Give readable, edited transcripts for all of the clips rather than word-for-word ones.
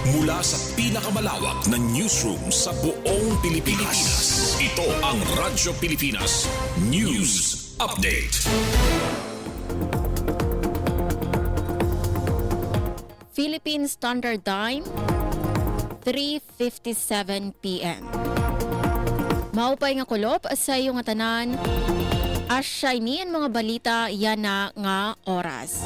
Mula sa pinakamalawak na newsroom sa buong Pilipinas. Ito ang Radyo Pilipinas News Update. Philippine Standard Time, 3:57 p.m. Maupay nga kulop sa iyo nga tanan. Asyay ni ang mga balita yan na nga oras.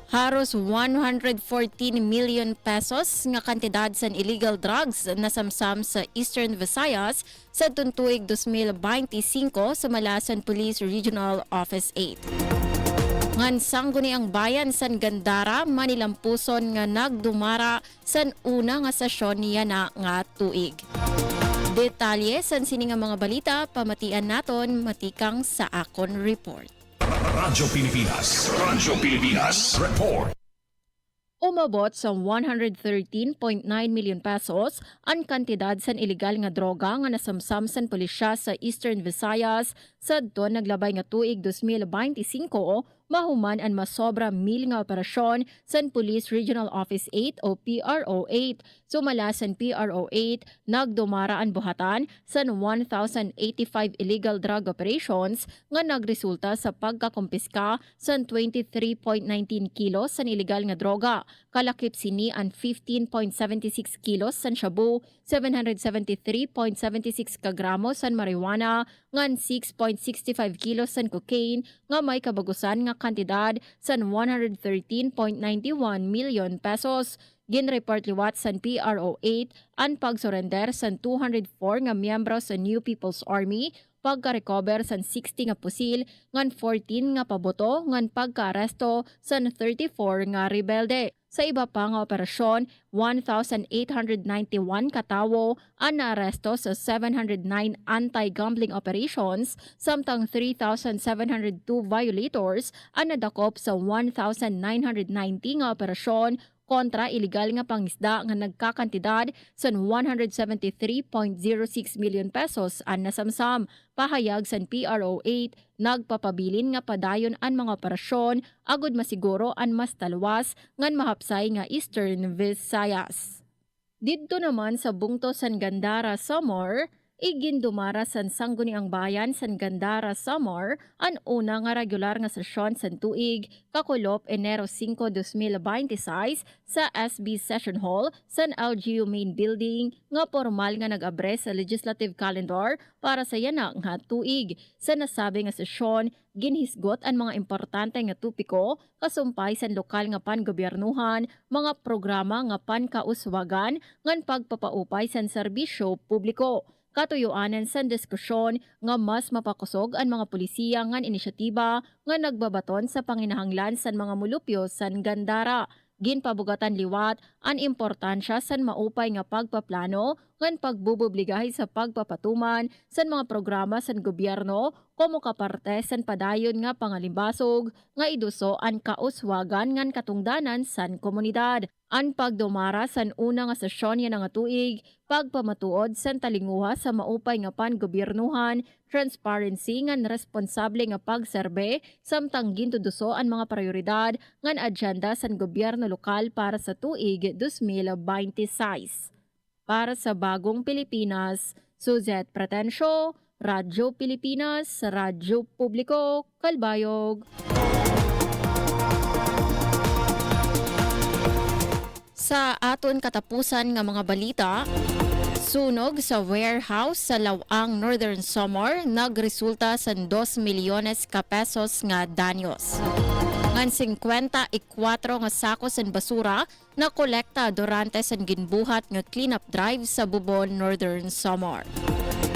Haros 114 million pesos nga kantidad sa illegal drugs na samsam sa Eastern Visayas sa tuntuig 2025 sa Malasan Police Regional Office 8. Ngan sangguni ang bayan san Gandara, Manilampuson nga nagdumara san una nga sesyon niya na nga tuig. Detalye san sini nga mga balita pamatian naton matikang sa akon report. Radyo Pilipinas Report. Umabot sa 113.9 million pesos ang kantidad sa illegal nga droga nga nasamsam sa pulisya sa Eastern Visayas sa doon naglabay nga tuig 2025 mahuman ang masobra mil nga operasyon sa Police Regional Office 8 o PRO 8. Sumala sa PRO 8, nagdumara ang buhatan sa 1,085 illegal drug operations nga nagresulta sa pagkakumpiska sa 23.19 kilos sa illegal nga droga. Kalakip sini ang 15.76 kilos sa shabu, 773.76 kagramos sa marijuana, ngan 6.65 kilos sa cocaine nga may kabagusan nga kantidad sa 113.91 million pesos. Ginreport liwat sa PRO 8 ang pagsurrender sa 204 nga miyembro sa New People's Army, pagka-recover sa 60 nga pusil, ngan 14 nga paboto, ngan pagka-aresto sa 34 nga rebelde. Sa iba pa nga operasyon, 1,891 katawo ang naaresto sa 709 anti-gambling operations, samtang 3,702 violators ang nadakop sa 1,990 nga operasyon kontra illegal nga pangisda nga nagkakantidad sa 173.06 million pesos ang nasamsam. Pahayag sa PRO 8, nagpapabilin nga padayon ang mga operasyon agud masiguro ang mas talwas ngan mahapsay nga Eastern Visayas. Didto naman sa bungto san Gandara, Samar, igindumara san sangguni ang bayan san Gandara, Samar ang una nga regular nga sesyon san tuig kakulop Enero 5, 2026 sa SB Session Hall san LGU Main Building nga formal nga nag-abre sa legislative calendar para sa yana nga tuig. Sa nasabi nga sesyon, ginhisgot ang mga importante nga tupiko kasumpay sa lokal nga pangobyernuhan, mga programa nga pankauswagan ngan pagpapaupay sa serbisyo publiko. Katuyuanan sa diskusyon nga mas mapakusog ang mga polisiya ngan inisyatiba nga nagbabaton sa panginahanglan sa mga mulupyo sa Gandara. Ginpabugatan liwat ang importansya sa maupay nga pagpaplano ngan pagbububligahi sa pagpapatuman sa mga programa sa gobyerno komo kaparte sa padayon nga pangalimbasog nga iduso ang kauswagan ngan katungdanan sa komunidad. Ang pagdumara sa una nga sesyon yan nga tuig, pagpamatuod sa talinguha sa maupay nga pangobyernuhan, transparency ngan responsable nga pagserbe, samtang gintuduso ang mga prioridad ngan agenda sa gobyerno lokal para sa tuig 2026. Para sa Bagong Pilipinas, Suzette Pretensio, Radyo Pilipinas, Radyo Publiko, Kalbayog. Sa aton katapusan nga mga balita, sunog sa warehouse sa Lawang, Northern Samar nagresulta sa 2 milyones ka pesos nga danyos. Ngan 54 nga sakos ng basura na kolekta durante sa ginbuhat nga cleanup drive sa Bubon, Northern Samar.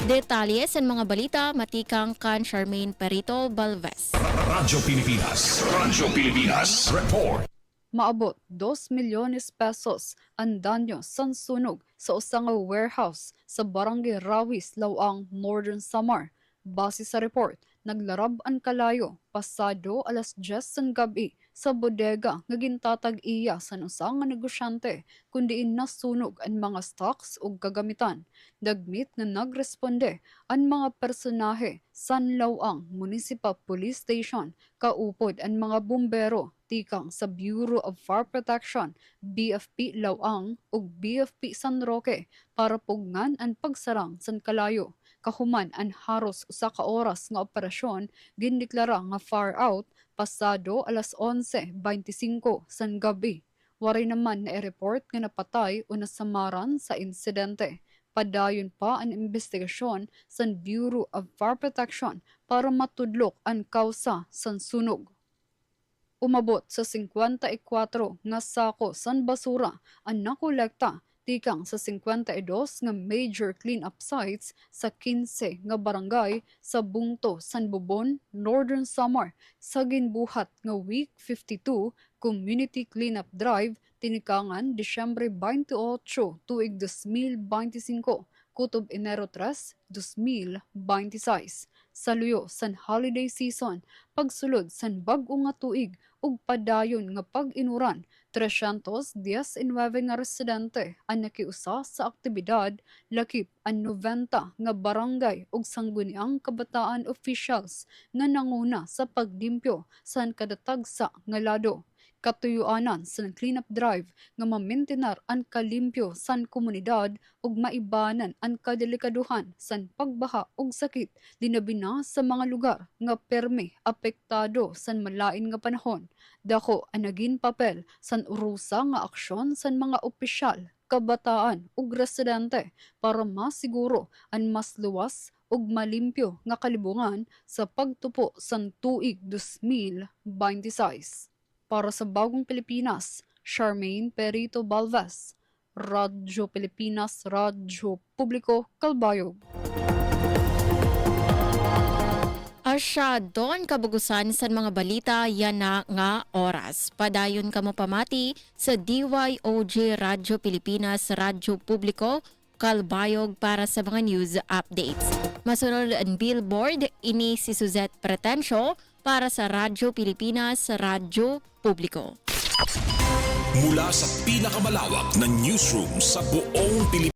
Detalye sa mga balita matikang kan Charmaine Perito Balves. Radyo Pilipinas Report. Maabot 2 milyones pesos ang danyo sa sunog sa usang warehouse sa Barangay Rawis, Lawang, Northern Samar. Base sa report, naglarab ang kalayo pasado alas 10 ng gabi sa bodega nga gintatag iya sa usang nga negosyante kundiin nasunog ang mga stocks ug kagamitan. Dagmit nga nagresponde ang mga personahe sa Lawang Municipal Police Station, kaupod ang mga bumbero, tikang sa Bureau of Fire Protection, BFP Lawang ug BFP San Roque para pugngan ang pagsarang san kalayo. Kahuman ang haros usa ka oras nga operasyon gindeklara nga far out pasado alas 11:25 san gabi. Waray naman na i-report nga napatay o nasamaran sa insidente. Padayon pa ang investigasyon sa Bureau of Fire Protection para matudlok ang kausa sa sunog. Umabot sa 54 nga sako san basura ang nakolekta tikang sa 52 nga major cleanup sites sa 15 nga barangay sa Bungto, San Bubon, Northern Samar sa ginbuhat nga Week 52 Community Cleanup Drive tinikangan Disyembre 28 tuig 2025 kutob Enero 3, 2026. Sa luyo san holiday season, pagsulod san bag-o nga tuig ug padayon nga pag-inuran, 319 nga residente ang nakiusa sa aktibidad, lakip ang 90 nga barangay ug sangguniang kabataan officials nga nanguna sa paglimpyo san kadatagsa nga lado. Katuyuanan sa cleanup drive nga mamintenar ang kalimpyo san komunidad ug maibanan ang kadelikaduhan san pagbaha ug sakit dinabi na sa mga lugar nga perme apektado san malain nga panahon. Dako ang naging papel san urusa nga aksyon san mga opisyal, kabataan ug residente para masiguro ang mas luwas ug malimpyo nga kalibungan sa pagtupo san tuig 2026. Para sa Bagong Pilipinas, Charmaine Perito Balvas, Radyo Pilipinas, Radyo Publiko, Calbayog. Asya doon kabugusan sa mga balita yan na nga oras. Padayon kamo pamati sa DYOJ Radyo Pilipinas, Radyo Publiko, Calbayog para sa mga news updates. Masunod ang billboard, ini si Suzette Pretencio para sa Radyo Pilipinas, Radyo Publiko. Mula sa pinakamalawak na newsroom sa buong Pilipinas.